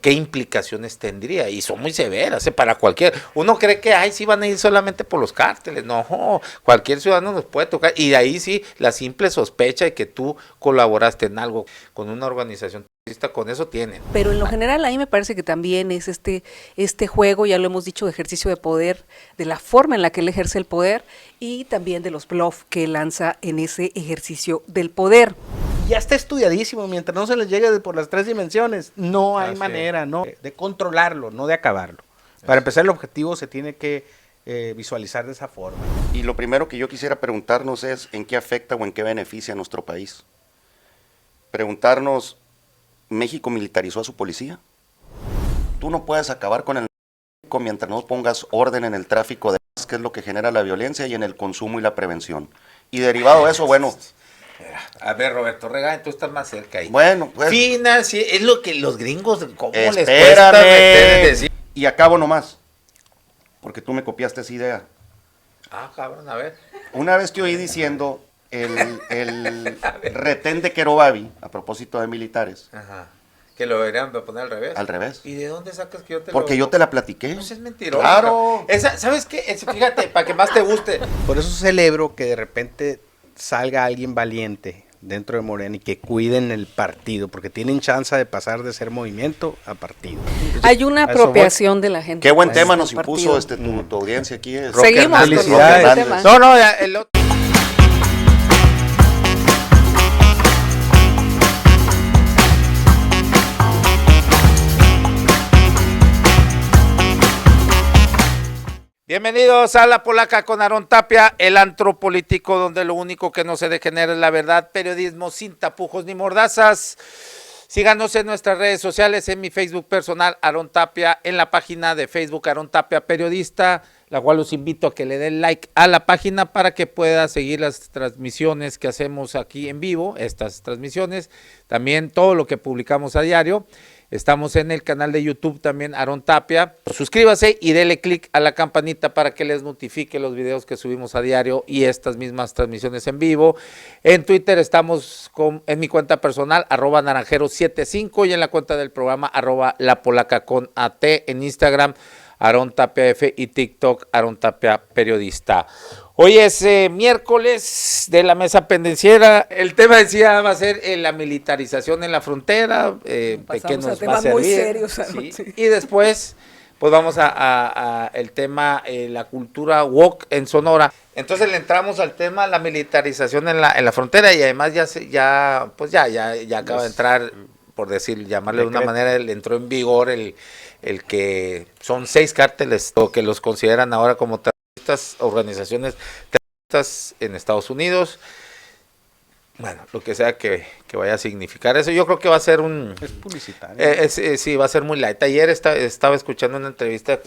¿qué implicaciones tendría? Y son muy severas, para cualquier. Uno cree que, ay, sí van a ir solamente por los cárteles. No, cualquier ciudadano nos puede tocar. Y de ahí sí, la simple sospecha de que tú colaboraste en algo con una organización terrorista, con eso tienen. Pero en lo general a mí me parece que también es este juego, ya lo hemos dicho, de ejercicio de poder, de la forma en la que él ejerce el poder y también de los bluffs que lanza en ese ejercicio del poder. Ya está estudiadísimo, mientras no se les llegue por las 3 dimensiones, no hay Así manera, ¿no? De controlarlo, no de acabarlo. Para empezar, el objetivo se tiene que visualizar de esa forma. Y lo primero que yo quisiera preguntarnos es en qué afecta o en qué beneficia a nuestro país. Preguntarnos, ¿México militarizó a su policía? Tú no puedes acabar con el narcotráfico mientras no pongas orden en el tráfico de armas, que es lo que genera la violencia, y en el consumo y la prevención. Y derivado de eso, bueno... A ver, Roberto Regaño, tú estás más cerca ahí. Bueno, pues... es lo que los gringos, ¿cómo les cuesta Espérame. decir? Y acabo nomás, porque tú me copiaste esa idea. Ah, cabrón, a ver. Una vez te oí diciendo el retén de Querobabi, a propósito de militares. Ajá. Que lo deberían de poner al revés. Al revés. ¿Y de dónde sacas que yo te Porque lo... yo te la platiqué. No es mentiroso. Claro. ¿Sabes qué? Fíjate, para que más te guste. Por eso celebro que de repente salga alguien valiente dentro de Morena y que cuiden el partido, porque tienen chance de pasar de ser movimiento a partido. Entonces, Hay una apropiación de la gente. Qué buen pues, tema del nos partido. impuso tu audiencia aquí. Seguimos con Felicidades. este tema. No, el otro. Bienvenidos a La Polaca con Aarón Tapia, el antro político donde lo único que no se degenera es la verdad, periodismo sin tapujos ni mordazas. Síganos en nuestras redes sociales, en mi Facebook personal, Aarón Tapia, en la página de Facebook Aarón Tapia Periodista, la cual los invito a que le den like a la página para que pueda seguir las transmisiones que hacemos aquí en vivo, estas transmisiones, también todo lo que publicamos a diario. Estamos en el canal de YouTube también, Aarón Tapia. Suscríbase y dele click a la campanita para que les notifique los videos que subimos a diario y estas mismas transmisiones en vivo. En Twitter estamos en mi cuenta personal, @naranjero75, y en la cuenta del programa, @lapolaca_at, en Instagram, Aarón Tapia F, y TikTok, Aarón Tapia Periodista. Hoy es miércoles de la mesa pendenciera. El tema decía va a ser la militarización en la frontera, de qué nos va a temas servir. muy serios, Sí. sí. Y después, pues vamos a el tema, la cultura woke en Sonora. Entonces le entramos al tema la militarización en la frontera, y además ya acaba de entrar, por llamarle de una manera, entró en vigor el que son 6 cárteles o que los consideran ahora como organizaciones terroristas en Estados Unidos. Bueno, lo que sea que vaya a significar eso, yo creo que va a ser es publicitario. Sí, va a ser muy light. Ayer estaba escuchando una entrevista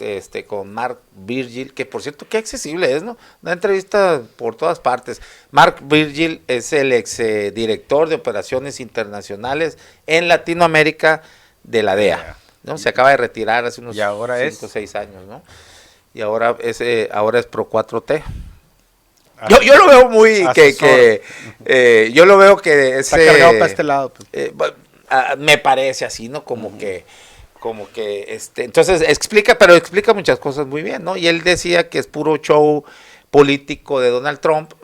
con Mark Virgil, que por cierto, qué accesible es, ¿no? Una entrevista por todas partes. Mark Virgil es el ex director de operaciones internacionales en Latinoamérica de la DEA, ¿no? Se acaba de retirar hace unos 5 o 6 años, ¿no? Y ahora es Pro 4T. Yo lo veo muy yo lo veo que está cargado para este lado. Me parece así, ¿no? Como que entonces explica muchas cosas muy bien, ¿no? Y él decía que es puro show político de Donald Trump,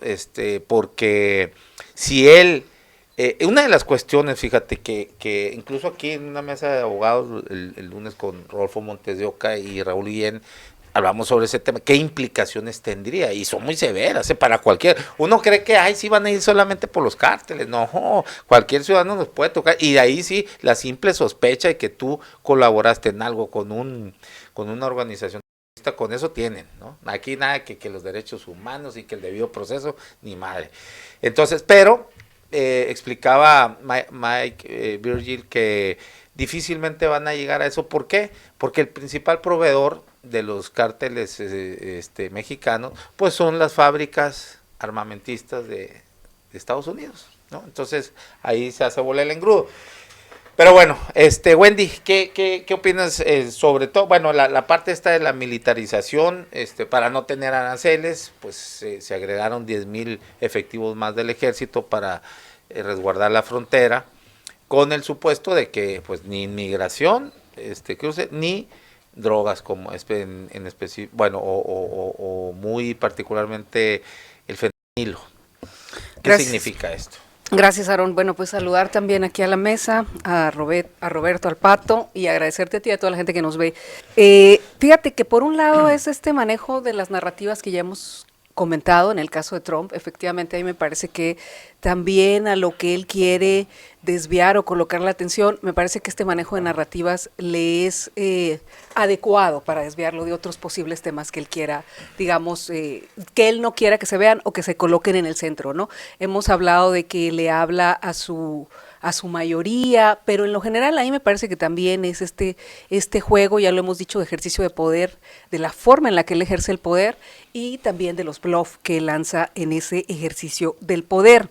porque si él una de las cuestiones, fíjate, que incluso aquí en una mesa de abogados el lunes con Rodolfo Montes de Oca y Raúl Guillén hablamos sobre ese tema, qué implicaciones tendría, y son muy severas, para cualquier. Uno cree que, ay, sí van a ir solamente por los cárteles. No, cualquier ciudadano nos puede tocar, y de ahí sí, la simple sospecha de que tú colaboraste en algo con una organización, con eso tienen, ¿no? Aquí nada que los derechos humanos y que el debido proceso, ni madre. Entonces, pero explicaba Mike Virgil que difícilmente van a llegar a eso. ¿Por qué? Porque el principal proveedor de los cárteles mexicanos, pues son las fábricas armamentistas de Estados Unidos, ¿no? Entonces ahí se hace bola el engrudo. Pero bueno, Wendy, ¿qué opinas sobre todo? Bueno, la parte esta de la militarización, para no tener aranceles, pues se agregaron 10,000 efectivos más del ejército para resguardar la frontera, con el supuesto de que pues ni inmigración cruce, ni drogas como en específico, bueno, o muy particularmente el fentanilo. ¿Qué Gracias. significa esto? Gracias, Aarón. Bueno, pues saludar también aquí a la mesa, a Roberto, al Pato, y agradecerte a ti y a toda la gente que nos ve. Fíjate que por un lado es este manejo de las narrativas que ya hemos comentado en el caso de Trump. Efectivamente, a mí me parece que también a lo que él quiere desviar o colocar la atención, me parece que este manejo de narrativas le es adecuado para desviarlo de otros posibles temas que él quiera, digamos, que él no quiera que se vean o que se coloquen en el centro, ¿no? Hemos hablado de que le habla a su mayoría, pero en lo general a mí me parece que también es este juego, ya lo hemos dicho, de ejercicio de poder, de la forma en la que él ejerce el poder y también de los bluffs que lanza en ese ejercicio del poder.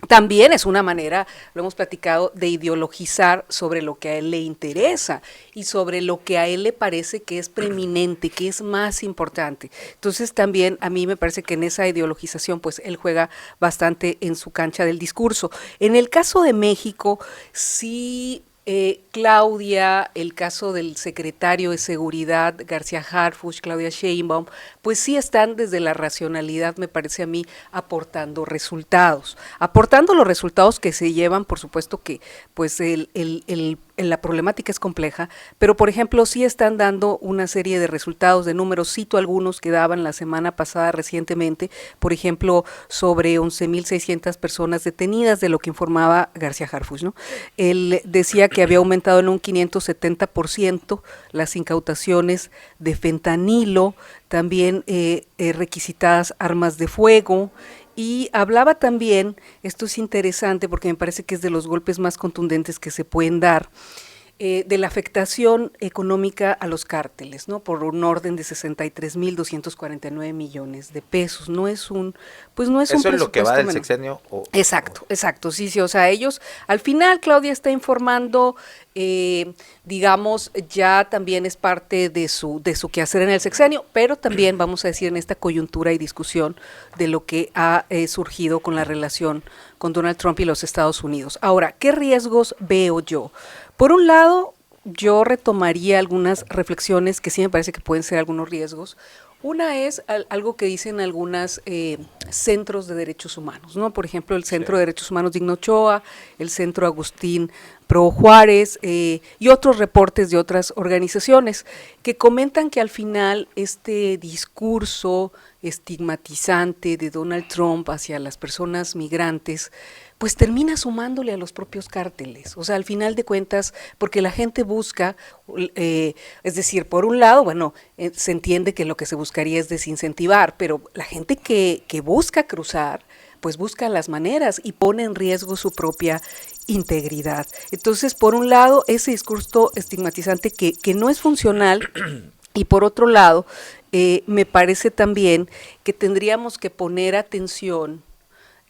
También es una manera, lo hemos platicado, de ideologizar sobre lo que a él le interesa y sobre lo que a él le parece que es preeminente, que es más importante. Entonces también a mí me parece que en esa ideologización pues él juega bastante en su cancha del discurso. En el caso de México, sí, Claudia, el caso del secretario de Seguridad, García Harfuch, Claudia Sheinbaum, pues sí están desde la racionalidad, me parece a mí, aportando los resultados que se llevan, por supuesto que pues la problemática es compleja, pero por ejemplo sí están dando una serie de resultados, de números, cito algunos que daban la semana pasada recientemente, por ejemplo, sobre 11.600 personas detenidas, de lo que informaba García Harfuch, ¿no? Él decía que había aumentado en un 570% las incautaciones de fentanilo, también requisitadas armas de fuego, y hablaba también, esto es interesante porque me parece que es de los golpes más contundentes que se pueden dar, de la afectación económica a los cárteles, ¿no? Por un orden de 63.249 millones de pesos. No es un, pues no es un ¿Eso es lo que va del menor. sexenio? Exacto, sí, o sea, ellos, al final Claudia está informando, digamos, ya también es parte de su quehacer en el sexenio, pero también, vamos a decir, en esta coyuntura y discusión de lo que ha surgido con la relación con Donald Trump y los Estados Unidos. Ahora, ¿qué riesgos veo yo? Por un lado, yo retomaría algunas reflexiones que sí me parece que pueden ser algunos riesgos. Una es algo que dicen algunos centros de derechos humanos, ¿no? Por ejemplo, el Centro de Derechos Humanos Digno Ochoa, el Centro Agustín Pro Juárez y otros reportes de otras organizaciones que comentan que al final este discurso estigmatizante de Donald Trump hacia las personas migrantes pues termina sumándole a los propios cárteles, o sea, al final de cuentas, porque la gente busca, es decir, por un lado, bueno, se entiende que lo que se buscaría es desincentivar, pero la gente que busca cruzar, pues busca las maneras y pone en riesgo su propia integridad. Entonces, por un lado, ese discurso estigmatizante que no es funcional, y por otro lado, me parece también que tendríamos que poner atención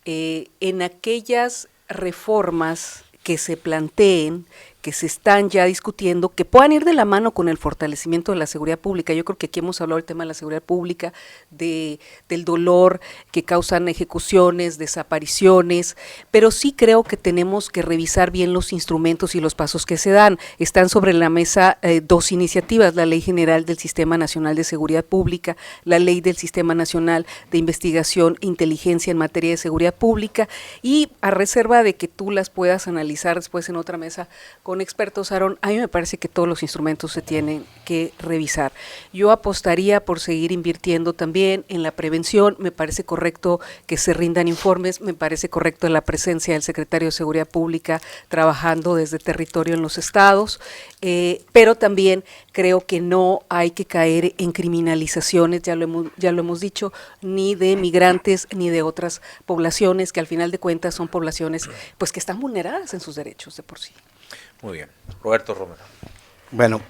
en aquellas reformas que se planteen, que se están ya discutiendo, que puedan ir de la mano con el fortalecimiento de la seguridad pública. Yo creo que aquí hemos hablado del tema de la seguridad pública, del dolor que causan ejecuciones, desapariciones, pero sí creo que tenemos que revisar bien los instrumentos y los pasos que se dan. Están sobre la mesa dos iniciativas, la Ley General del Sistema Nacional de Seguridad Pública, la Ley del Sistema Nacional de Investigación e Inteligencia en materia de seguridad pública, y a reserva de que tú las puedas analizar después en otra mesa con expertos, Aarón, a mí me parece que todos los instrumentos se tienen que revisar. Yo apostaría por seguir invirtiendo también en la prevención, me parece correcto que se rindan informes, me parece correcto la presencia del secretario de Seguridad Pública trabajando desde territorio en los estados, pero también creo que no hay que caer en criminalizaciones, ya lo hemos dicho, ni de migrantes ni de otras poblaciones que al final de cuentas son poblaciones pues que están vulneradas en sus derechos de por sí. Muy bien. Roberto Romero. Bueno,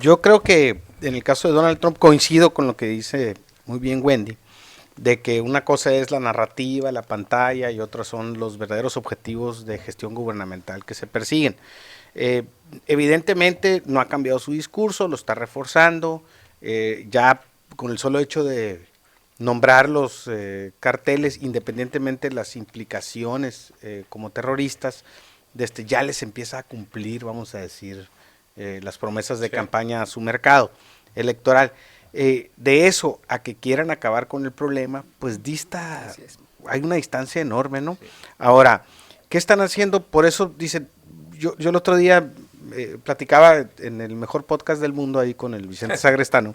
yo creo que en el caso de Donald Trump coincido con lo que dice muy bien Wendy, de que una cosa es la narrativa, la pantalla, y otras son los verdaderos objetivos de gestión gubernamental que se persiguen. Evidentemente no ha cambiado su discurso, lo está reforzando, ya con el solo hecho de nombrar los carteles, independientemente de las implicaciones como terroristas, ya les empieza a cumplir, vamos a decir, las promesas de campaña a su mercado electoral. De eso a que quieran acabar con el problema, pues hay una distancia enorme, ¿no? Sí. Ahora, ¿qué están haciendo? Por eso dicen, yo el otro día platicaba en el mejor podcast del mundo ahí con el Vicente Sagrestano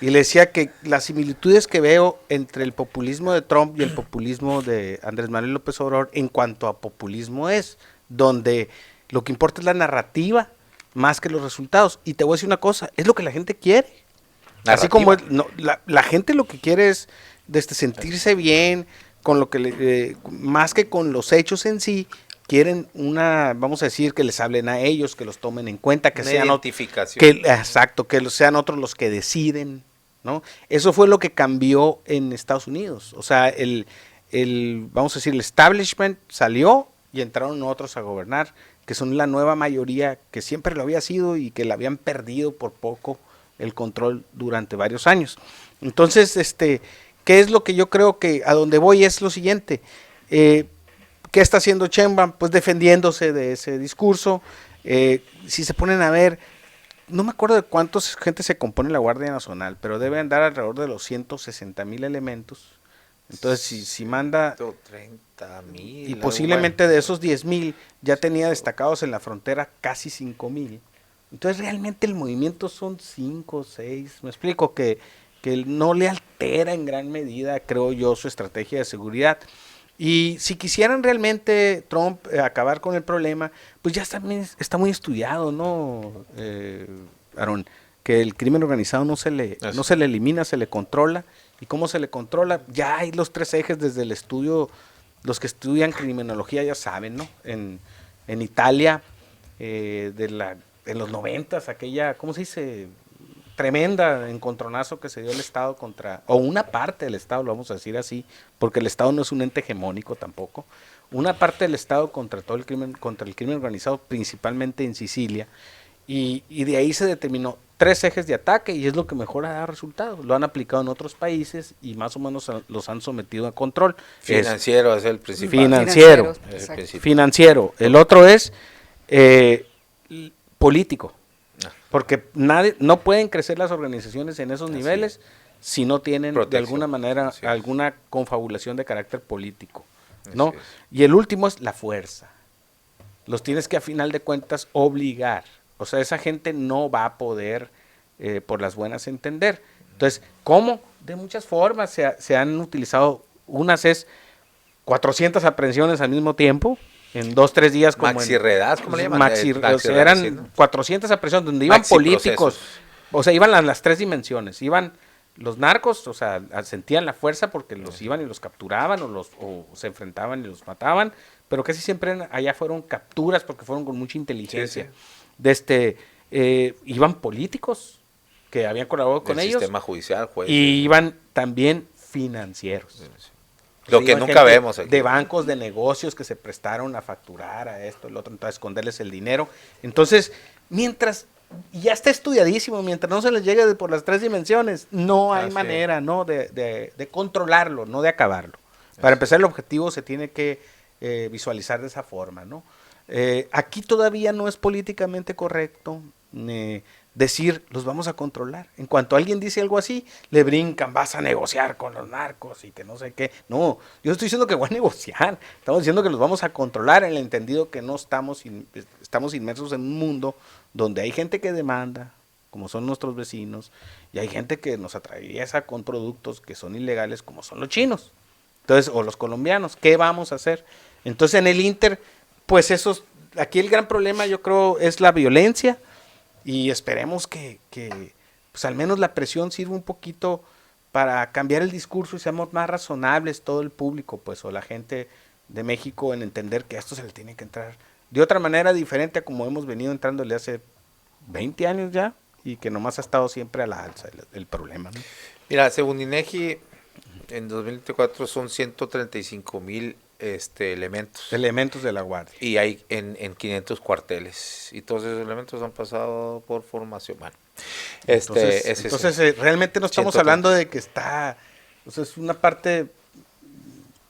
y le decía que las similitudes que veo entre el populismo de Trump y el populismo de Andrés Manuel López Obrador en cuanto a populismo es donde lo que importa es la narrativa más que los resultados. Y te voy a decir una cosa, es lo que la gente quiere. Narrativa. Así como la gente lo que quiere es sentirse bien con lo que más que con los hechos en sí. Quieren vamos a decir, que les hablen a ellos, que los tomen en cuenta, que sean identificación. Exacto, que sean otros los que deciden, ¿no? Eso fue lo que cambió en Estados Unidos. O sea, vamos a decir, el establishment salió y entraron otros a gobernar, que son la nueva mayoría que siempre lo había sido y que la habían perdido por poco el control durante varios años. Entonces, ¿qué es lo que yo creo que a donde voy es lo siguiente? ¿Qué está haciendo Sheinbaum? Pues defendiéndose de ese discurso. Si se ponen a ver, no me acuerdo de cuántos gente se compone la Guardia Nacional, pero debe andar alrededor de los 160,000 elementos. Entonces, si manda... 130,000. Y posiblemente de esos 10,000 ya tenía destacados en la frontera casi 5,000. Entonces, realmente el movimiento son 5 o 6. Me explico que no le altera en gran medida, creo yo, su estrategia de seguridad. Y si quisieran realmente Trump acabar con el problema, pues ya está muy estudiado, ¿no, Aarón? Que el crimen organizado no se le elimina, se le controla. ¿Y cómo se le controla? Ya hay los 3 ejes desde el estudio, los que estudian criminología ya saben, ¿no? En Italia, en los 90s, aquella, ¿cómo se dice?, tremenda encontronazo que se dio el Estado o una parte del Estado, lo vamos a decir así, porque el Estado no es un ente hegemónico tampoco, una parte del Estado contra el crimen organizado, principalmente en Sicilia, y de ahí se determinó 3 ejes de ataque y es lo que mejor ha dado resultados. Lo han aplicado en otros países y más o menos los han sometido a control. Financiero es el principal. Financiero. El otro es político. Porque no pueden crecer las organizaciones en esos niveles si no tienen de alguna manera alguna confabulación de carácter político, ¿no? Y el último es la fuerza. Los tienes que a final de cuentas obligar. O sea, esa gente no va a poder por las buenas entender. Entonces, ¿cómo? De muchas formas se han utilizado. Unas es 400 aprehensiones al mismo tiempo. En 2-3 días, como Maxi-redaz, ¿cómo le llaman? O sea, eran 400 aprehensiones donde iban políticos, o sea, iban las 3 dimensiones, iban los narcos, o sea, sentían la fuerza porque los iban y los capturaban o se enfrentaban y los mataban, pero casi siempre allá fueron capturas porque fueron con mucha inteligencia. Iban políticos que habían colaborado con ellos. Sistema judicial, juez. Y iban también financieros. Lo que nunca vemos aquí. De bancos, de negocios que se prestaron a facturar a esto, el otro, entonces esconderles el dinero. Entonces, mientras ya está estudiadísimo, mientras no se les llegue por las 3 dimensiones, no hay manera, ¿no?, de controlarlo, no de acabarlo. Para empezar, el objetivo se tiene que visualizar de esa forma, ¿no? Aquí todavía no es políticamente correcto decir, los vamos a controlar. En cuanto alguien dice algo así, le brincan, vas a negociar con los narcos y que no sé qué. No, yo estoy diciendo que voy a negociar. Estamos diciendo que los vamos a controlar en el entendido que no estamos inmersos en un mundo donde hay gente que demanda, como son nuestros vecinos, y hay gente que nos atraviesa con productos que son ilegales, como son los chinos. Entonces, o los colombianos, ¿qué vamos a hacer? Entonces, en el Inter, pues aquí el gran problema, yo creo, es la violencia. Y esperemos que pues al menos la presión sirva un poquito para cambiar el discurso y seamos más razonables todo el público, pues, o la gente de México, en entender que a esto se le tiene que entrar de otra manera diferente a como hemos venido entrándole hace 20 años ya, y que nomás ha estado siempre a la alza el problema, ¿no? Mira, según INEGI, en 2024 son 135,000 elementos. Elementos de la Guardia. Y hay en 500 cuarteles. Y todos esos elementos han pasado por formación. Bueno, entonces realmente no estamos 130. hablando de que está, o sea, es una parte,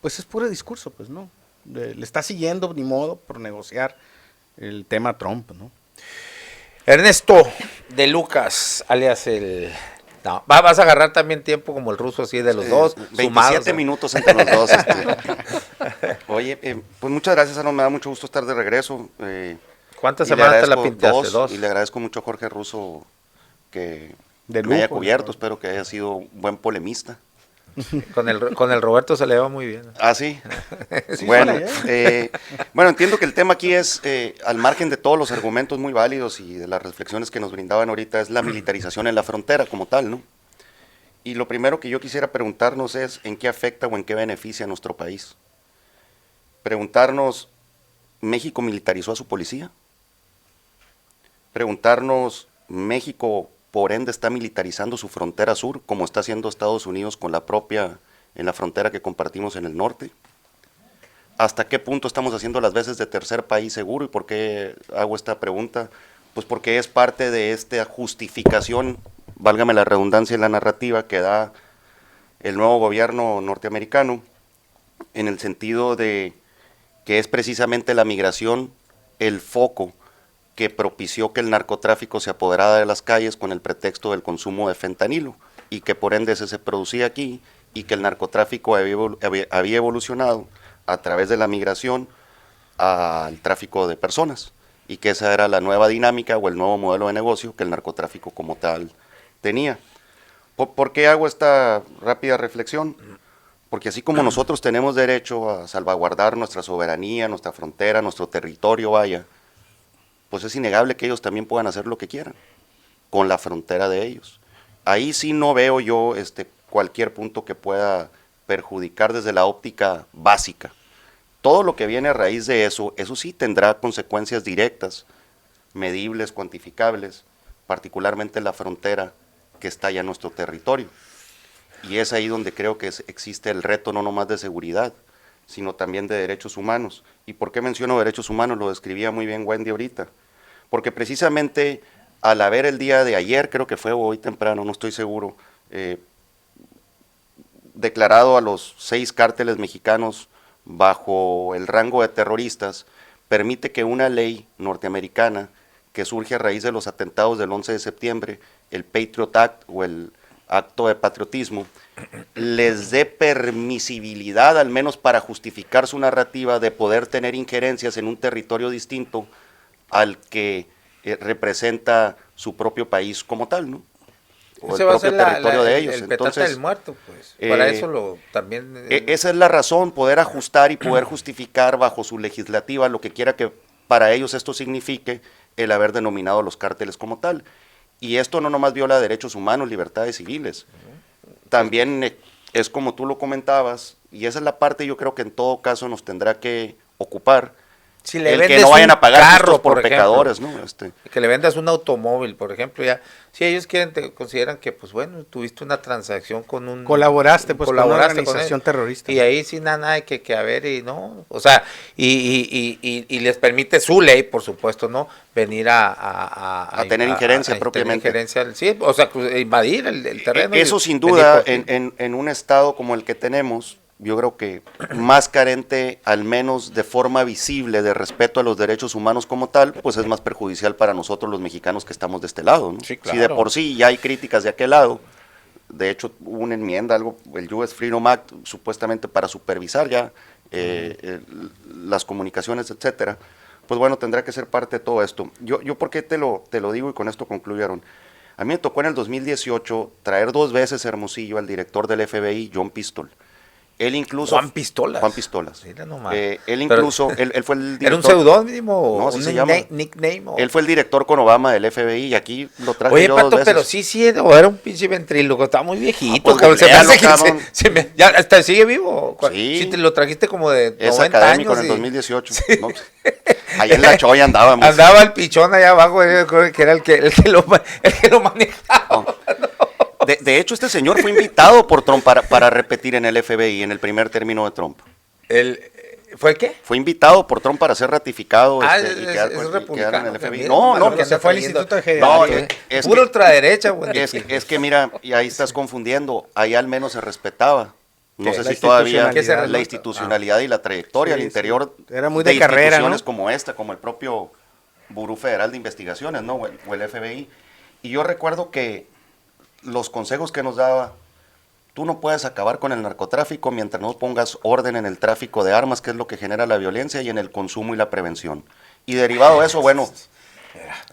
pues es puro discurso, pues, ¿no? Le está siguiendo, ni modo, por negociar el tema Trump, ¿no? Ernesto de Lucas, alias el... No, vas a agarrar también tiempo como el ruso así de los dos. 27 sumados, minutos entre los dos. Oye, pues muchas gracias, Aaron, me da mucho gusto estar de regreso. ¿Cuántas y le semanas te la agradezco pintaste? Dos. Y le agradezco mucho a Jorge Russo que De me haya lujo, cubierto, ¿no? espero que haya sido un buen polemista. Con el Roberto se le va muy bien. Ah, sí. Sí, Bueno, vale, bueno, entiendo que el tema aquí es, al margen de todos los argumentos muy válidos y de las reflexiones que nos brindaban ahorita, es la militarización en la frontera como tal, ¿no? Y lo primero que yo quisiera preguntarnos es en qué afecta o en qué beneficia a nuestro país. Preguntarnos, ¿México militarizó a su policía? Preguntarnos, ¿México por ende está militarizando su frontera sur, como está haciendo Estados Unidos con la propia, en la frontera que compartimos en el norte? ¿Hasta qué punto estamos haciendo las veces de tercer país seguro? ¿Y por qué hago esta pregunta? Pues porque es parte de esta justificación, válgame la redundancia en la narrativa, que da el nuevo gobierno norteamericano, en el sentido de que es precisamente la migración el foco que propició que el narcotráfico se apoderara de las calles con el pretexto del consumo de fentanilo, y que por ende se producía aquí, y que el narcotráfico había evolucionado a través de la migración al tráfico de personas, y que esa era la nueva dinámica o el nuevo modelo de negocio que el narcotráfico como tal tenía. ¿Por qué hago esta rápida reflexión? Porque así como nosotros tenemos derecho a salvaguardar nuestra soberanía, nuestra frontera, nuestro territorio, vaya, pues es innegable que ellos también puedan hacer lo que quieran con la frontera de ellos. Ahí sí no veo yo cualquier punto que pueda perjudicar desde la óptica básica. Todo lo que viene a raíz de eso sí tendrá consecuencias directas, medibles, cuantificables, particularmente en la frontera que está ya en nuestro territorio. Y es ahí donde creo que existe el reto no nomás de seguridad, sino también de derechos humanos. ¿Y por qué menciono derechos humanos? Lo describía muy bien Wendy ahorita. Porque precisamente al haber el día de ayer, creo que fue hoy temprano, no estoy seguro, declarado a los 6 cárteles mexicanos bajo el rango de terroristas, permite que una ley norteamericana que surge a raíz de los atentados del 11 de septiembre, el Patriot Act o el acto de patriotismo, les dé permisibilidad, al menos para justificar su narrativa, de poder tener injerencias en un territorio distinto al que representa su propio país como tal, ¿no? O Ese el va a propio ser territorio de ellos. el petate Entonces, del muerto, pues. Para eso también... esa es la razón, poder ajustar y poder justificar bajo su legislativa lo que quiera que para ellos esto signifique el haber denominado los cárteles como tal. Y esto no nomás viola derechos humanos, libertades civiles. También es como tú lo comentabas, y esa es la parte yo creo que en todo caso nos tendrá que ocupar, Si le el que vendes no vayan un a pagar carro, justos por ejemplo, pecadores, ¿no? que le vendas un automóvil, por ejemplo, ya, si ellos consideran que, pues bueno, tuviste una transacción con un... Colaboraste, pues, con una colaboraste organización él, terrorista. Y ahí sin nada de que haber, y no, o sea, y les permite su ley, por supuesto, ¿no? Venir a tener injerencia propiamente. Tener injerencia, sí, o sea, invadir el terreno. Eso sin duda, en un estado como el que tenemos, yo creo que más carente, al menos de forma visible, de respeto a los derechos humanos como tal, pues es más perjudicial para nosotros los mexicanos que estamos de este lado, ¿no? Sí, Si de claro. por sí ya hay críticas de aquel lado, de hecho hubo una enmienda, el US Freedom Act, supuestamente para supervisar ya las comunicaciones, etcétera, pues bueno, tendrá que ser parte de todo esto. Yo ¿por qué te lo digo? Y con esto concluyeron. A mí me tocó en el 2018 traer 2 veces a Hermosillo al director del FBI, John Pistol. Él incluso... Juan Pistolas. Juan Pistolas. Mira nomás. Él incluso, él fue el director... ¿Era un seudónimo o No, así un se llama. nickname? Él fue el director con Obama del FBI y aquí lo traje Oye, yo 2 Pato, veces. pero sí, o era un pinche ventríloco, estaba muy viejito, pues, cabrón, se me googlealo, hace que cabrón. ya hasta sigue vivo. Sí. Sí, te lo trajiste como de Es 90 académico años. en el y 2018. ¿No? Ahí en la Choya andábamos. andaba el pichón allá abajo, yo creo que era el que lo manejaba. De hecho, este señor fue invitado por Trump para repetir en el FBI en el primer término de Trump. ¿Fue qué? Fue invitado por Trump para ser ratificado y es quedar en el republicano. FBI. Mira, No, lo no, que se fue al Instituto de no, General. es puro que- ultraderecha, güey. Es que mira, y ahí estás confundiendo, ahí al menos se respetaba. No ¿Qué? sé La si todavía ¿Qué se la respeta? institucionalidad y la trayectoria Sí, al interior sí. Era muy de carrera, instituciones ¿no? como esta, como el propio Buró Federal de Investigaciones, ¿no? O el FBI. Y yo recuerdo que los consejos que nos daba, tú no puedes acabar con el narcotráfico mientras no pongas orden en el tráfico de armas, que es lo que genera la violencia, y en el consumo y la prevención. Y derivado de eso, bueno...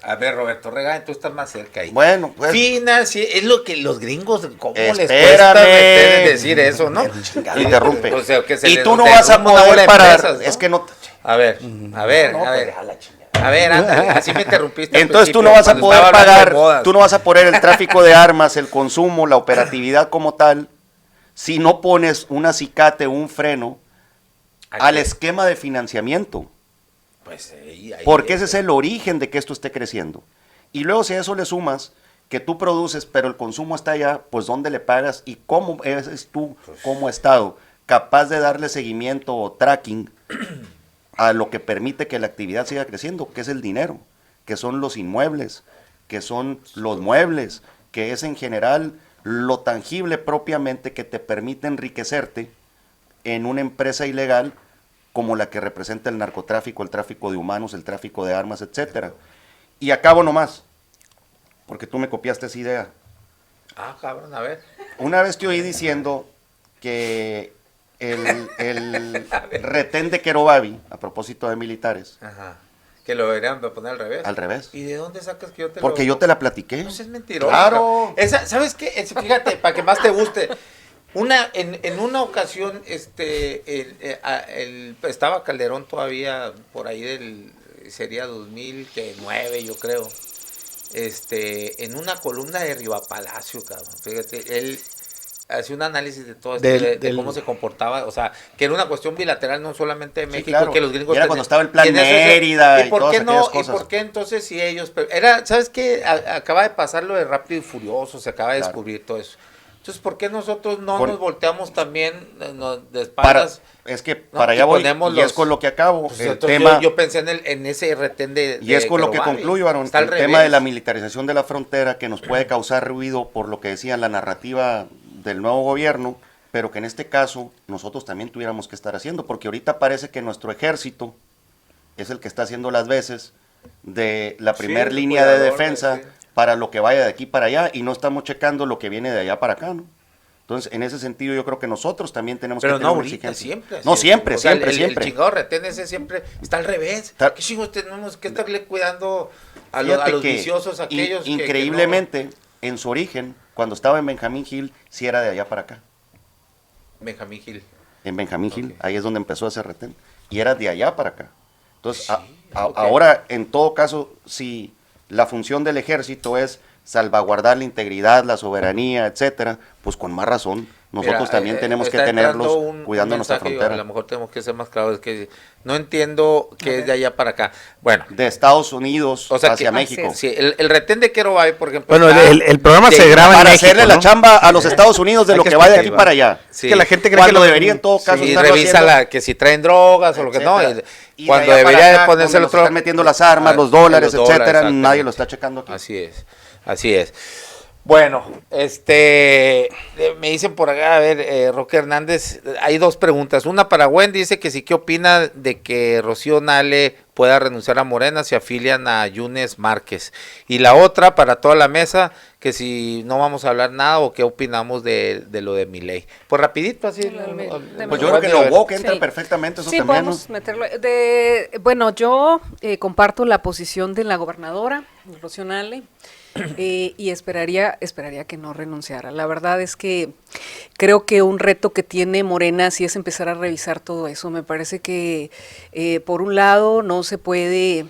A ver, Roberto Regaño, tú estás más cerca ahí. Bueno, pues... es lo que los gringos, ¿cómo les Espérame. cuesta decir eso, no? Interrumpe. O sea, que se Y les tú no vas a derrumba una bola poder de parar. empresas, ¿no? Es que no... A ver, a ver. A ver, ándale, así me interrumpiste. al Entonces tú principio, no vas a cuando poder estaba hablando de pagar, bodas. tú no vas a poner el tráfico de armas, el consumo, la operatividad como tal, si no pones un acicate, un freno al esquema de financiamiento. Pues, Porque ese es el origen de que esto esté creciendo. Y luego si a eso le sumas que tú produces, pero el consumo está allá, pues ¿dónde le pagas? ¿Y cómo eres tú como Estado capaz de darle seguimiento o tracking a lo que permite que la actividad siga creciendo, que es el dinero, que son los inmuebles, que son los muebles, que es en general lo tangible propiamente que te permite enriquecerte en una empresa ilegal como la que representa el narcotráfico, el tráfico de humanos, el tráfico de armas, etcétera. Y acabo nomás, porque tú me copiaste esa idea. Ah, cabrón, a ver. Una vez te oí diciendo que el retén de Querobabi, a propósito de militares, Ajá. Que lo deberían poner al revés. al revés. ¿Y de dónde sacas que yo te Porque yo te la platiqué. No seas mentiroso. Claro. Esa, ¿sabes qué? Fíjate, para que más te guste. En una ocasión, estaba Calderón todavía por ahí sería 2009, yo creo. En una columna de Riva Palacio, cabrón. Fíjate, él hacía un análisis de todo esto, de cómo se comportaba, o sea, que era una cuestión bilateral no solamente de México, claro. que los gringos... Y era cuando estaba el plan Mérida y todas aquellas cosas. ¿Y por qué entonces si ellos... ¿sabes qué? Acaba de pasar lo de Rápido y Furioso, se acaba de descubrir todo eso. Entonces, ¿por qué nosotros no nos volteamos también de espaldas? Es que para allá voy, y es con lo que acabo. Pues el tema, yo pensé en ese retén de... Y es con lo que Querobabi. concluyo, Aaron, Está al el revés. tema de la militarización de la frontera que nos puede causar ruido por lo que decían la narrativa del nuevo gobierno, pero que en este caso nosotros también tuviéramos que estar haciendo, porque ahorita parece que nuestro ejército es el que está haciendo las veces de la primer línea de defensa sí. para lo que vaya de aquí para allá, y no estamos checando lo que viene de allá para acá, ¿no? Entonces, en ese sentido, yo creo que nosotros también tenemos Pero que no tener una ahorita, exigencia. siempre. No, siempre, O sea, siempre. El chingado retén ese siempre está al revés. ¿Qué chingos tenemos que estarle cuidando a los viciosos, aquellos increíblemente, en su origen, cuando estaba en Benjamín Hill, sí era de allá para acá. Benjamín Hill. En Benjamín Hill, ahí es donde empezó ese retén. Y era de allá para acá. Entonces, Sí, ahora, en todo caso, si la función del ejército es salvaguardar la integridad, la soberanía, etcétera, pues con más razón, nosotros Mira, también tenemos que está tenerlos entrando cuidando un nuestra mensaje, frontera. A lo mejor tenemos que ser más claros, es que no entiendo qué es de allá para acá. Bueno, De Estados Unidos o sea, hacia que, México. Sí, el retén de Querobabi, por ejemplo. Bueno, está el programa de- se graba en Para México, hacerle ¿no? la chamba a los Estados Unidos de Hay lo que que va de aquí explicar, para allá. Sí. Que la gente cree Cuando que debería en todo caso Sí, estarlo revisa haciendo, que si traen drogas o lo que no. etcétera. Y de Cuando allá para debería acá, de ponerse el donde nos otro. están metiendo las armas, los dólares, etcétera, exactamente. nadie lo está checando aquí. Así es, así es. Bueno, me dicen por acá, a ver, Roque Hernández, hay dos preguntas. Una para Wendy, dice que sí, ¿qué opina de que Rocío Nale pueda renunciar a Morena si afilian a Yunes Márquez? Y la otra, para toda la mesa, que si no vamos a hablar nada o qué opinamos de lo de Milei. Pues rapidito, así. Pues yo creo que lo woke entra Sí. perfectamente, eso Sí, también, ¿no? podemos meterlo. Bueno, yo comparto la posición de la gobernadora, Rocío Nale, y esperaría que no renunciara. La verdad es que creo que un reto que tiene Morena sí es empezar a revisar todo eso. Me parece que, por un lado, no se puede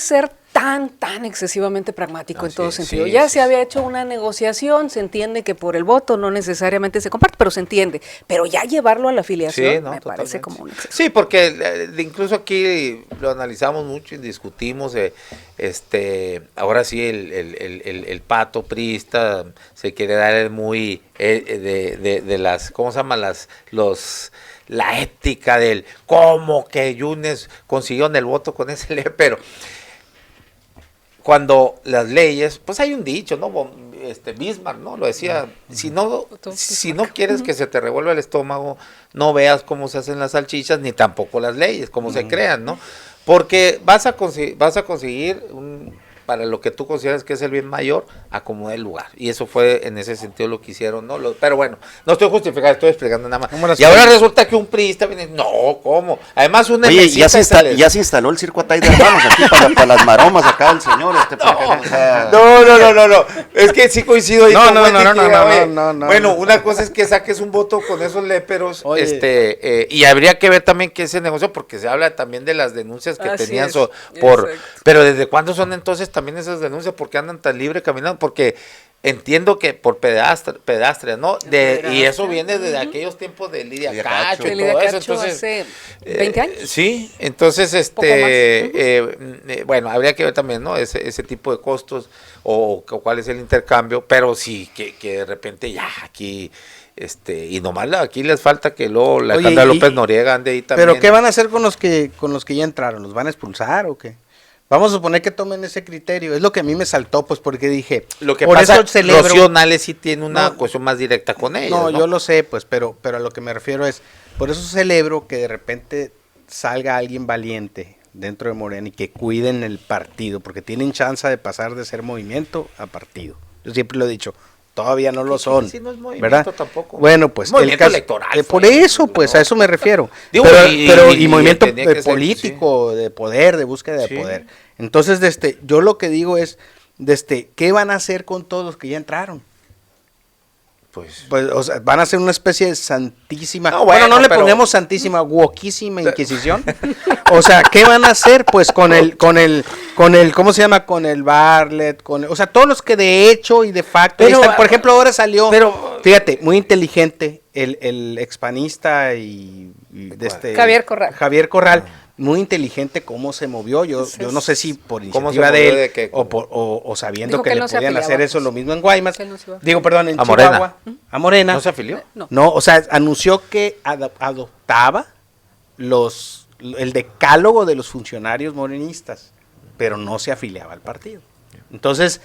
ser tan excesivamente pragmático en Así todo es, sentido. sí, Ya sí, se había hecho una negociación, se entiende que por el voto no necesariamente se comparte, pero se entiende. Pero ya llevarlo a la afiliación Sí, no, me parece totalmente. como un exceso. Sí, porque incluso aquí lo analizamos mucho y discutimos. Ahora sí, el pato priista se quiere dar muy de las, ¿cómo se llama? La ética del cómo que Yunes consiguió en el voto con ese ley, pero cuando las leyes, pues hay un dicho, ¿no? Bismarck, ¿no? Lo decía, si no quieres que se te revuelva el estómago, no veas cómo se hacen las salchichas, ni tampoco las leyes, cómo se crean, ¿no? Porque vas a conseguir para lo que tú consideras que es el bien mayor, acomodar el lugar. Y eso fue en ese sentido lo que hicieron, ¿no? Pero bueno, no estoy justificando, estoy explicando nada más. Y ahora resulta que un priista viene, no, ¿cómo? Además Oye, ya se instaló el circo Atay de hermanos aquí para las maromas acá del señor. No. Es que sí coincido ahí con Wendy que, no. Bueno, una cosa es que saques un voto con esos léperos, Oye. y habría que ver también qué se negoció, porque se habla también de las denuncias que Así tenían es, por... exacto. Pero ¿desde cuándo son entonces también esas denuncias? ¿Por qué andan tan libre caminando? Porque entiendo que por pedastres, ¿no? Y eso viene desde aquellos tiempos de Lidia Cacho y Lidia todo eso. Cacho Entonces, hace 20 años. Sí, entonces, Poco más. bueno, habría que ver también, ¿no? Ese tipo de costos o cuál es el intercambio, pero sí, que de repente ya aquí... y nomás aquí les falta que luego la Alejandra López Noriega ande ahí también. ¿Pero qué van a hacer con los que ya entraron? ¿Los van a expulsar o qué? Vamos a suponer que tomen ese criterio. Es lo que a mí me saltó, pues, porque dije... Lo que por pasa, eso celebro... Rocío Nale sí tiene una No, cuestión más directa con ellos, No, yo lo sé, pues, pero a lo que me refiero es... Por eso celebro que de repente salga alguien valiente dentro de Morena y que cuiden el partido, porque tienen chance de pasar de ser movimiento a partido. Yo siempre lo he dicho, todavía no lo son, sí, no es movimiento ¿verdad? Tampoco. Bueno, pues Movimiento electoral por fue, eso, pues, a eso me refiero. Digo, pero y movimiento tenía que ser, político, de poder, de búsqueda Sí. de poder. Entonces, yo lo que digo es, ¿qué van a hacer con todos los que ya entraron? Pues, O sea, van a ser una especie de santísima. No, bueno, no le pero- ponemos santísima, woquísima inquisición. O sea, ¿qué van a hacer? Pues con el, ¿cómo se llama? Con el Bartlett, o sea, todos los que de hecho y de facto. Pero, ahí están. Por ejemplo, ahora salió, pero- fíjate, muy inteligente, el expanista y Javier Corral. Javier Corral, muy inteligente cómo se movió. Yo no sé si por ¿Cómo se iniciativa de movió él de qué? o sabiendo Dijo que que le no se podían afiliaba, hacer eso pues. lo mismo en Guaymas. Que él no se iba a- Digo, perdón, en A Morena. Chihuahua. A Morena. ¿No se afilió? No, o sea, anunció que adoptaba el decálogo de los funcionarios morenistas, pero no se afiliaba al partido. Entonces,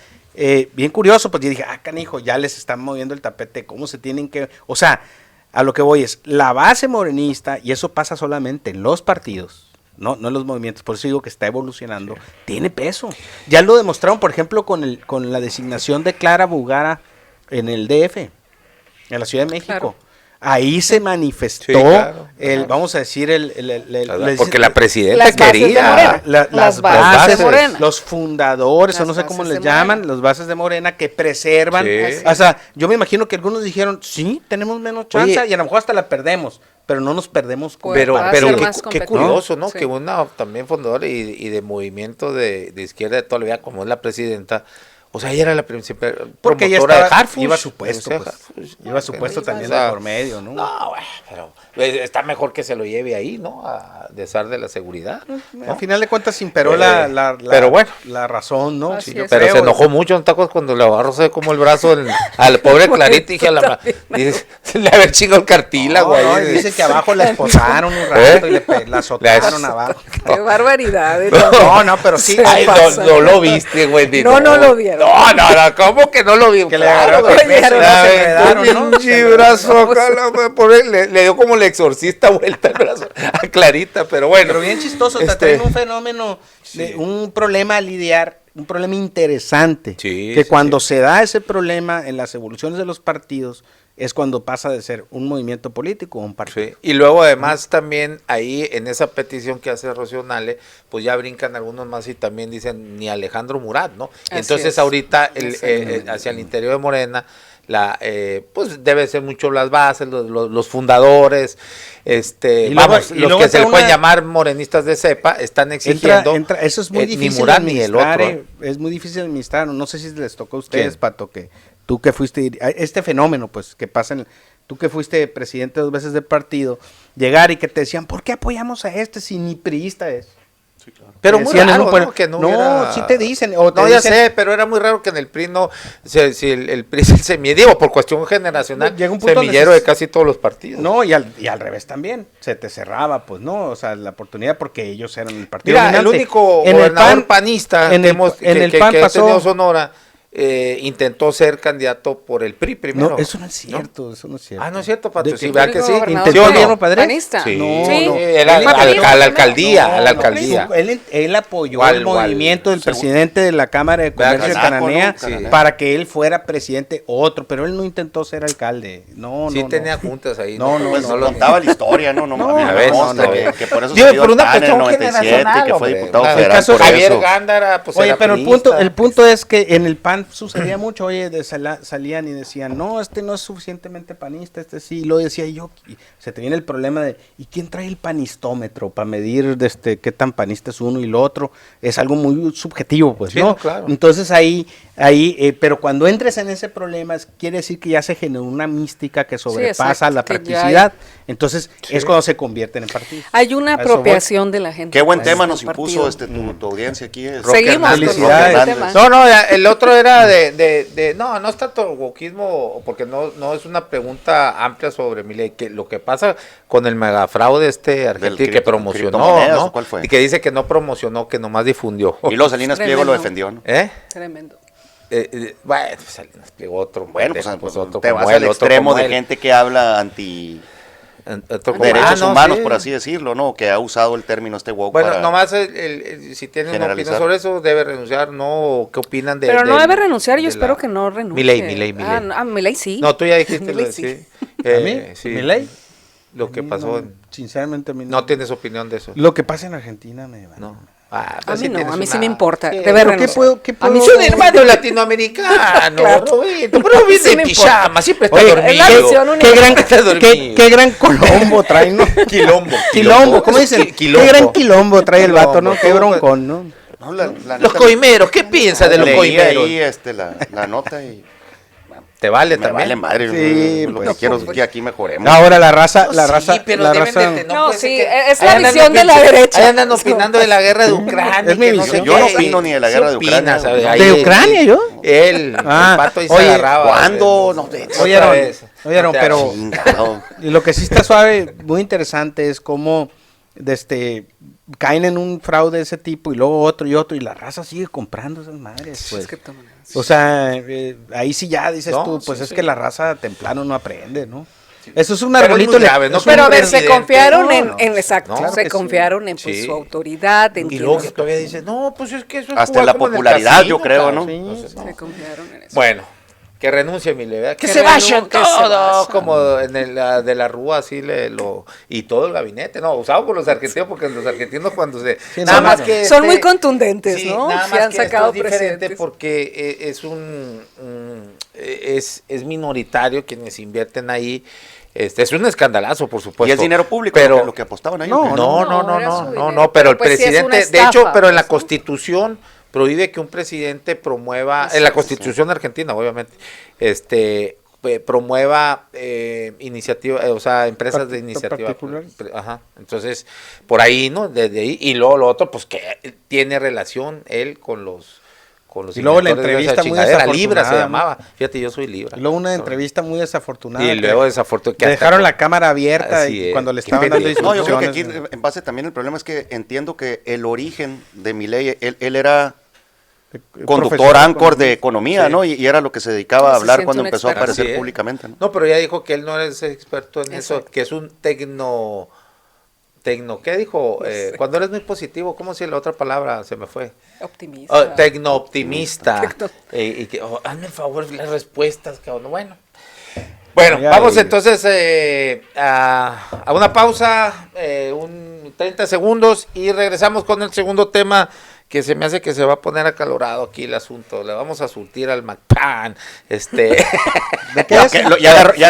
bien curioso, pues yo dije, canijo, ya les están moviendo el tapete, ¿cómo se tienen que...? O sea, a lo que voy es, la base morenista, y eso pasa solamente en los partidos, no en los movimientos, por eso digo que está evolucionando, tiene peso. Ya lo demostraron, por ejemplo, con la designación de Clara Bugara en el DF, en la Ciudad de México. Claro. Ahí se manifestó, Sí, claro. vamos a decir, Porque la presidenta Las bases de quería... Morena. las Las bases, de Morena. los fundadores, o Las no sé cómo bases les de llaman, Morena. las bases de Morena que preservan. Sí. O sea, yo me imagino que algunos dijeron, sí, tenemos menos chance Oye, y a lo mejor hasta la perdemos, pero no nos perdemos. como Pues, Pero, va a partido. ser qué, más qué competitivo. curioso, ¿no? Sí. Que una también fundadora y de movimiento de izquierda de toda la vida, como es la presidenta, o sea, ella era la principal Porque ella promotora estaba, de Harfush. iba supuesto, O sea, pues, Harfush, iba supuesto o también sea, de por medio, ¿no? No, bueno, pero está mejor que se lo lleve ahí, ¿no? A desar de la seguridad. ¿no? Al final de cuentas imperó pero bueno. la razón, ¿no? Así Sí, yo es. Pero creo. se enojó mucho, ¿no te acuerdas cuando le agarró como el brazo al pobre Clarita? Dije, dice, le haber chingado el cartílago No, ahí. y dice que abajo la esposaron un rato y la azotaron abajo. Qué barbaridad. No, pero sí. Ay, pasa. no lo viste, güey. No lo vieron. No, ¿cómo que no lo vi? Que le agarró güey. el beso, no se enredaron, ¿no? Pinche brazo acá, le dio como el exorcista vuelta el brazo a Clarita, pero bueno. Pero bien chistoso, te traen un fenómeno, un problema a lidiar, un problema interesante. Sí, que sí, cuando se da ese problema en las evoluciones de los partidos, es cuando pasa de ser un movimiento político a un partido. Sí, y luego además también ahí en esa petición que hace Rocío Nale, pues ya brincan algunos más y también dicen ni Alejandro Murat, ¿no? Así Entonces es. ahorita Exactamente. hacia el interior de Morena, pues debe ser mucho las bases, los fundadores, Y luego- vamos, y los luego que se le entra pueden una- llamar morenistas de cepa, están exigiendo Eso es muy ni difícil Murat de ni el administrar, otro. es muy difícil de administrar, no sé si les tocó a ustedes, ¿Quién? Pato, que tú que fuiste, este fenómeno pues que pasa tú que fuiste presidente 2 veces del partido, llegar y que te decían, ¿por qué apoyamos a este si ni priista es? Pero Te muy decían en raro, un ¿no? Que no, no, hubiera- sí te dicen, o te No, ya dicen- sé, pero era muy raro que en el PRI no, si el PRI es el semillero, por cuestión generacional, Llega un punto donde semillero se- de casi todos los partidos. No, y al revés también, se te cerraba, pues no, o sea, la oportunidad porque ellos eran el partido Mira, el dominante. único En el gobernador PAN- panista en que el- hemos en el que PAN ha pasó- tenido Sonora intentó ser candidato por el PRI primero. No, eso no es cierto, eso no es cierto. Ah, no es cierto, Pato, ¿De sí, qué? vea que sí. Gobernador. ¿Intentó el ¿Sí o no? gobierno padre? Panista. Sí, No, Sí. no. Era ¿Fue panista? a la alcaldía, No, a la alcaldía. Él apoyó ¿Cuál, el movimiento del Según- presidente de la Cámara de ¿Verdad? Comercio de Canaco, ¿no? Cananea Sí. para que él fuera presidente otro, pero él no intentó ser alcalde. No, Sí no. tenía no. juntas ahí. No, no, Pues no, lo- contaba la historia, ¿no? No, No, a mí me a ver, consta no, que por eso Digo, salió por una tan en el cuestión 97 y generacional, que fue hombre. diputado El federal caso por Javier eso. Gándara, pues Oye, era pero priista. el punto es que en el PAN sucedía mucho, oye, salían y decían, no, este no es suficientemente panista, este sí, y lo decía yo, y se te viene el problema de, ¿y quién trae el panistómetro para medir qué tan panista es uno y lo otro? Es algo muy subjetivo, pues, Sí, ¿no? no, claro. Entonces pero cuando entres en ese problema, quiere decir que ya se generó una mística que sobrepasa exacto, la que ya practicidad, entonces es cuando se convierten en partidos. Hay una A eso voy. apropiación de la gente. Qué buen pues, tema del nos impuso partido. tu audiencia aquí. Seguimos con Felicidades. este tema. No, no, el otro era no es tanto wokismo, porque no es una pregunta amplia sobre Milei, que lo que pasa con el megafraude argentino que promocionó, criptomonedas, ¿no? ¿o cuál fue? Y que dice que no promocionó, que nomás difundió. Y luego Salinas Pliego lo Tremendo. defendió, ¿no? ¿Eh? Tremendo. Bueno, pues Salinas Pliego otro. Bueno, pendejo, pues, otro te como vas él, al otro extremo como de él. gente que habla anti Otro como- derechos no, humanos, sí. por así decirlo, ¿no? Que ha usado el término woke Bueno, para... nomás si tienen una opinión generalizar. sobre eso, debe renunciar, ¿no? ¿Qué opinan de Pero no del- debe renunciar, yo de espero la- que no renuncie. Milei. Milei sí. No, tú ya dijiste lo Milei de sí. sí. ¿A mí? Sí. ¿Milei? Lo que A mí pasó. no, sinceramente, a mí No tienes opinión de eso. Lo que pasa en Argentina me vale. No. Ah, A pues mí sí no, tienes a mí sí una- me importa. Sí, Debe pero renunciar. ¿qué A mí puedo- Es un hermano latinoamericano, Claro. Roberto, pero viene Sí en me pijama, siempre está Oye, dormido. es la visión única. Está dormido. qué gran colombo trae, ¿no? Quilombo, ¿cómo es dicen? quilombo. Qué gran quilombo trae el vato, ¿no? Quilombo, Qué todo- broncón, ¿no? No, la Los neta, coimeros, ¿qué piensas de los leí coimeros? ahí la nota y ¿Te vale me también? vale madre. Sí, lo pues, que quiero es que aquí mejoremos. Ahora la raza, Sí, pero la deben raza. de tener- No, puede ser sí, que- es la ahí andan visión de la opin- derecha. Ahí andan opinando de la guerra de Ucrania. Es mi que no visión. sé Yo no qué. opino ni de la Sí guerra de opinas, Ucrania. ¿sabes? ¿De Ahí- Ucrania yo? El pato ahí se oye, agarraba. ¿Cuándo? No, Oye, Otra Aaron, vez. oye, Aaron, No te pero hagas. Chingado. y lo que sí está suave, muy interesante, es cómo caen en un fraude de ese tipo y luego otro y la raza sigue comprando esas madres, pues. Es que toman- O sea, ahí sí ya dices No, tú, pues sí, es sí. que la raza temprano no aprende, ¿no? Eso es un Pero es arbolito. muy grave, ¿no? es un- Pero a ver, se presidente. confiaron No, en, no. exacto, No, claro se que sí. confiaron en pues, Sí. su autoridad, en Y quien luego los- que todavía dices, no, pues es que eso es Hasta jugar la como en el popularidad, casino, yo creo, cabrón. ¿no? Sí. Entonces, no. se confiaron en eso. Bueno, que renuncie Milei, ¿verdad? Que Que se vayan renuncie, que se todos, vayan. como de la Rúa, así y todo el gabinete, no, usado por los argentinos, porque los argentinos cuando se... Sí, nada no, más no. que Son muy contundentes, ¿no? Nada Sí más han que esto sacado es diferente presidentes. porque es minoritario quienes invierten ahí. Es un escandalazo, por supuesto. Y es dinero público pero lo que apostaban ahí. No, ¿o qué? no, era su dinero, pero pero el pues sí es una presidente, de estafa, hecho, pero en la pues, ¿no? Constitución prohíbe que un presidente promueva, en la Constitución argentina, obviamente, promueva iniciativa, o sea, empresas de iniciativa. particulares. Ajá. Entonces, por ahí, ¿no? Desde ahí, y luego lo otro, pues que tiene relación él con los Y luego la inventores de esa entrevista muy chingadera, Libra se desafortunada, llamaba. Fíjate, yo soy Libra. Y luego una entrevista muy desafortunada. Y luego desafortunadamente que dejaron la cámara abierta Así y es. cuando le Qué estaban dando pendejo. No, yo creo que instrucciones. aquí en base también el problema es que entiendo que el origen de Milei, él era conductor, Profesor anchor de economía, Sí. ¿no? Y era lo que se dedicaba a Se hablar siente cuando un empezó a experto. aparecer Así es. públicamente, ¿no? No, pero ya dijo que él no es experto en eso, Exacto. que es un ¿qué dijo? Cuando eres muy positivo, ¿cómo si la otra palabra se me fue? Optimista. Tecno-optimista. Tecno- Y que, hazme el favor, las respuestas, cabrón. Bueno, Ya, vamos y- entonces a una pausa, un 30 segundos y regresamos con el segundo tema que se me hace que se va a poner acalorado aquí el asunto. Le vamos a surtir al McPan. ¿De qué Ya, es?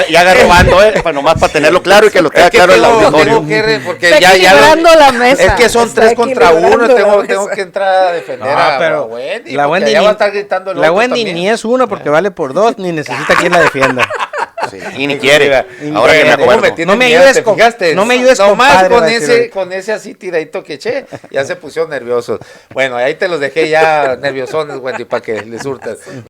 ya agarró bando, nomás para tenerlo claro y que lo tenga Es que claro el tengo auditorio. que porque Está ya equilibrando la mesa. Es que son Está 3 contra 1, equilibrando la tengo mesa. que entrar a defender a Wendy. la porque Wendy, allá va a estar gritando el la otro Wendy también. ni es uno porque vale por dos, ni necesita quien la defienda. Sí, y ni quiere. Ni Ahora que me quiere. ¿Cómo acuerdo. tiene No me miedo? ayudes ¿Te con- fijaste? no me ayudes, Nomás compadre, con va a decir él. con ese así tiradito que eché, ya se pusieron nerviosos. Bueno, ahí te los dejé ya nerviosones, Wendy, para que les surtas.